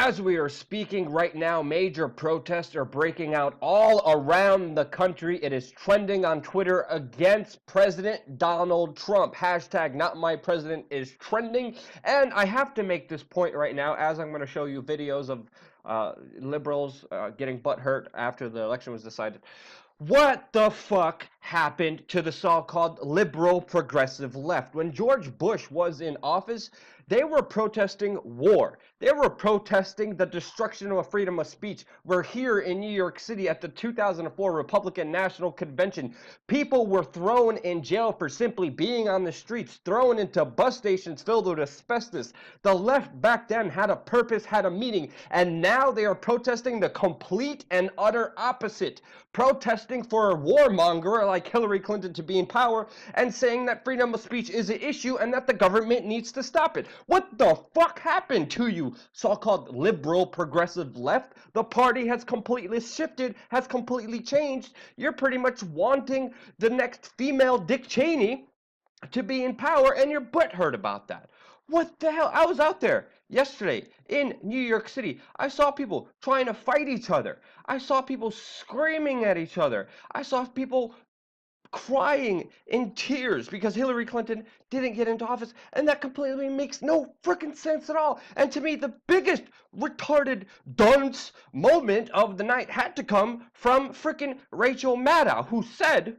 As we are speaking right now, major protests are breaking out all around the country. It is trending on Twitter against President Donald Trump. Hashtag not my president is trending. And I have to make this point right now, as I'm going to show you videos of liberals getting butthurt after the election was decided. What the fuck happened to the so-called liberal progressive left? When George Bush was in office, they were protesting war. They were protesting the destruction of freedom of speech. We're here in New York City at the 2004 Republican National Convention. People were thrown in jail for simply being on the streets, thrown into bus stations filled with asbestos. The left back then had a purpose, had a meaning, and now they are protesting the complete and utter opposite. Protesting for a warmonger like Hillary Clinton to be in power and saying that freedom of speech is an issue and that the government needs to stop it. What the fuck happened to you, so-called liberal progressive left? The party has completely shifted, has completely changed. You're pretty much wanting the next female Dick Cheney to be in power, and you're butthurt about that. What the hell? I was out there yesterday in New York City. I saw people trying to fight each other. I saw people screaming at each other. I saw people crying in tears because Hillary Clinton didn't get into office, and that completely makes no freaking sense at all. And to me, the biggest retarded dunce moment of the night had to come from freaking Rachel Maddow, who said,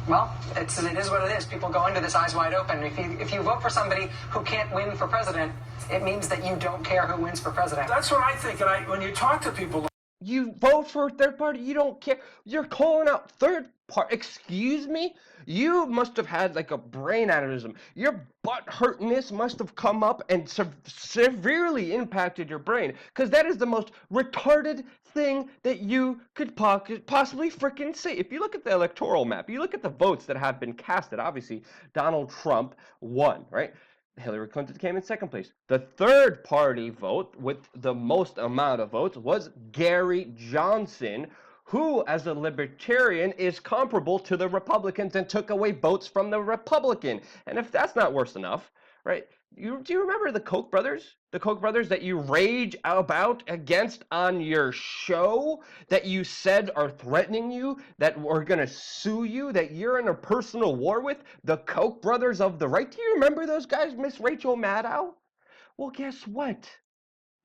well, it is what it is. People go into this eyes wide open. If you vote for somebody who can't win for president, it means that you don't care who wins for president. That's what I think. And when you talk to people, you vote for a third party, you don't care. You're calling out third party. Excuse me? You must have had like a brain aneurysm. Your butt hurtness must have come up and severely impacted your brain, because that is the most retarded thing that you could possibly freaking say. If you look at the electoral map, you look at the votes that have been casted, obviously Donald Trump won, right? Hillary Clinton came in second place. The third party vote with the most amount of votes was Gary Johnson, who, as a libertarian, is comparable to the Republicans and took away votes from the Republican. And if that's not worse enough, right? Do you remember the Koch brothers? The Koch brothers that you rage about against on your show, that you said are threatening you, that are going to sue you, that you're in a personal war with? The Koch brothers of the right. Do you remember those guys, Miss Rachel Maddow? Well, guess what?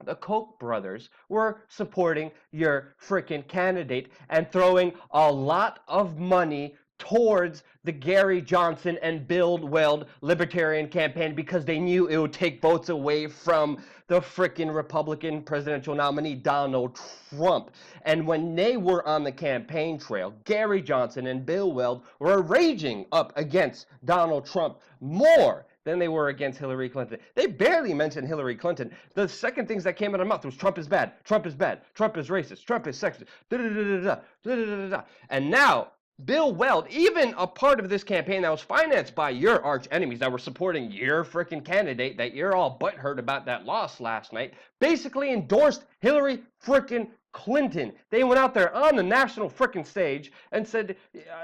The Koch brothers were supporting your freaking candidate and throwing a lot of money towards the Gary Johnson and Bill Weld Libertarian campaign because they knew it would take votes away from the frickin' Republican presidential nominee Donald Trump. And when they were on the campaign trail, Gary Johnson and Bill Weld were raging up against Donald Trump more than they were against Hillary Clinton. They barely mentioned Hillary Clinton. The second things that came out of their mouth was Trump is bad, Trump is bad, Trump is racist, Trump is sexist, da-da-da-da-da. And now Bill Weld, even a part of this campaign that was financed by your arch enemies that were supporting your freaking candidate that you're all butthurt about that loss last night, basically endorsed Hillary freaking Clinton. They went out there on the national freaking stage and said,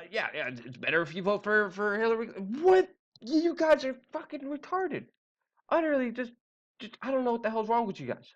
yeah, it's better if you vote for Hillary. What? You guys are fucking retarded. Utterly just I don't know what the hell's wrong with you guys.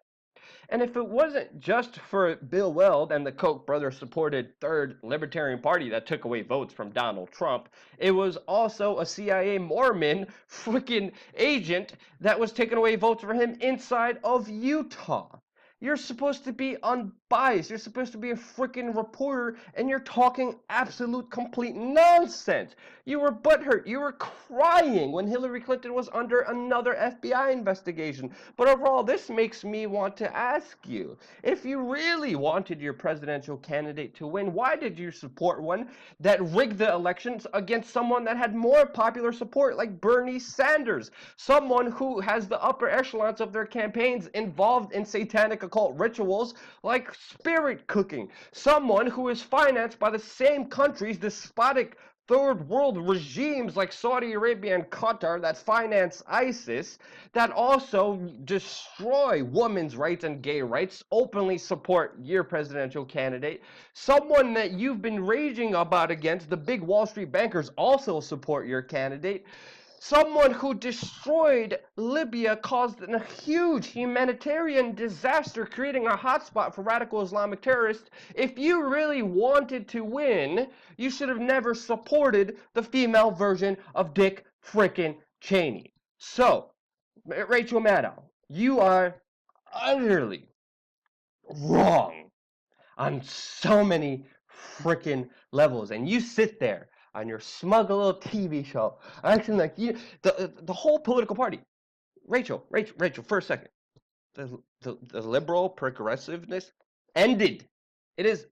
And if it wasn't just for Bill Weld and the Koch brothers supported Third Libertarian Party that took away votes from Donald Trump, it was also a CIA Mormon freaking agent that was taking away votes for him inside of Utah. You're supposed to be unbiased. You're supposed to be a freaking reporter, and you're talking absolute complete nonsense. You were butthurt. You were crying when Hillary Clinton was under another FBI investigation. But overall, this makes me want to ask you, if you really wanted your presidential candidate to win, why did you support one that rigged the elections against someone that had more popular support, like Bernie Sanders, someone who has the upper echelons of their campaigns involved in satanic occult rituals like spirit cooking, someone who is financed by the same country's despotic third world regimes like Saudi Arabia and Qatar that finance ISIS, that also destroy women's rights and gay rights, openly support your presidential candidate, someone that you've been raging about against, the big Wall Street bankers also support your candidate. Someone who destroyed Libya, caused a huge humanitarian disaster, creating a hotspot for radical Islamic terrorists. If you really wanted to win, you should have never supported the female version of Dick frickin' Cheney. So, Rachel Maddow, you are utterly wrong on so many freaking levels, and you sit there on your smug little TV show acting like the whole political party. Rachel, for a second. The liberal progressiveness ended. It is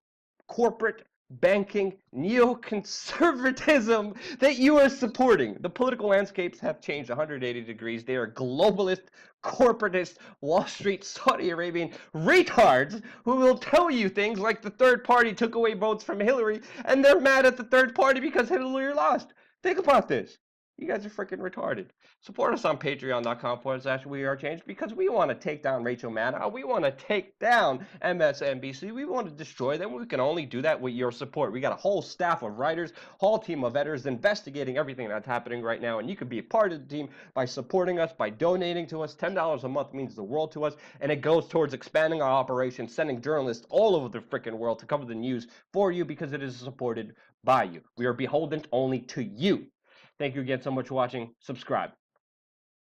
corporate banking neoconservatism that you are supporting. The political landscapes have changed 180 degrees. They are globalist, corporatist, Wall Street, Saudi Arabian retards who will tell you things like the third party took away votes from Hillary and they're mad at the third party because Hillary lost. Think about this. You guys are freaking retarded. Support us on patreon.com/wearechanged because we want to take down Rachel Maddow. We want to take down MSNBC. We want to destroy them. We can only do that with your support. We got a whole staff of writers, whole team of editors investigating everything that's happening right now. And you can be a part of the team by supporting us, by donating to us. $10 a month means the world to us. And it goes towards expanding our operation, sending journalists all over the freaking world to cover the news for you because it is supported by you. We are beholden only to you. Thank you again so much for watching. Subscribe.